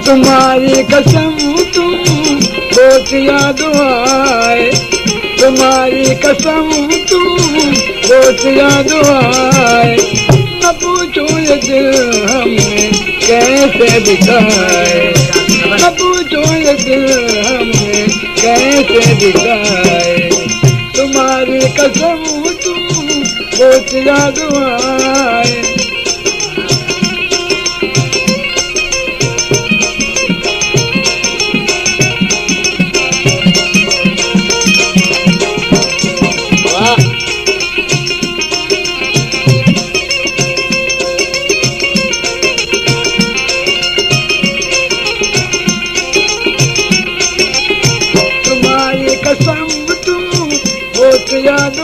तुम्हारी कसम तुम बहुत याद आए, तुम्हारी कसम तुम बहुत याद आए। न पूछो ये दिल हमने कैसे बिताए, न पूछो ये दिल हमने कैसे बिताए। तुम्हारी कसम तुम बहुत याद आए। कसम तुम बहुत याद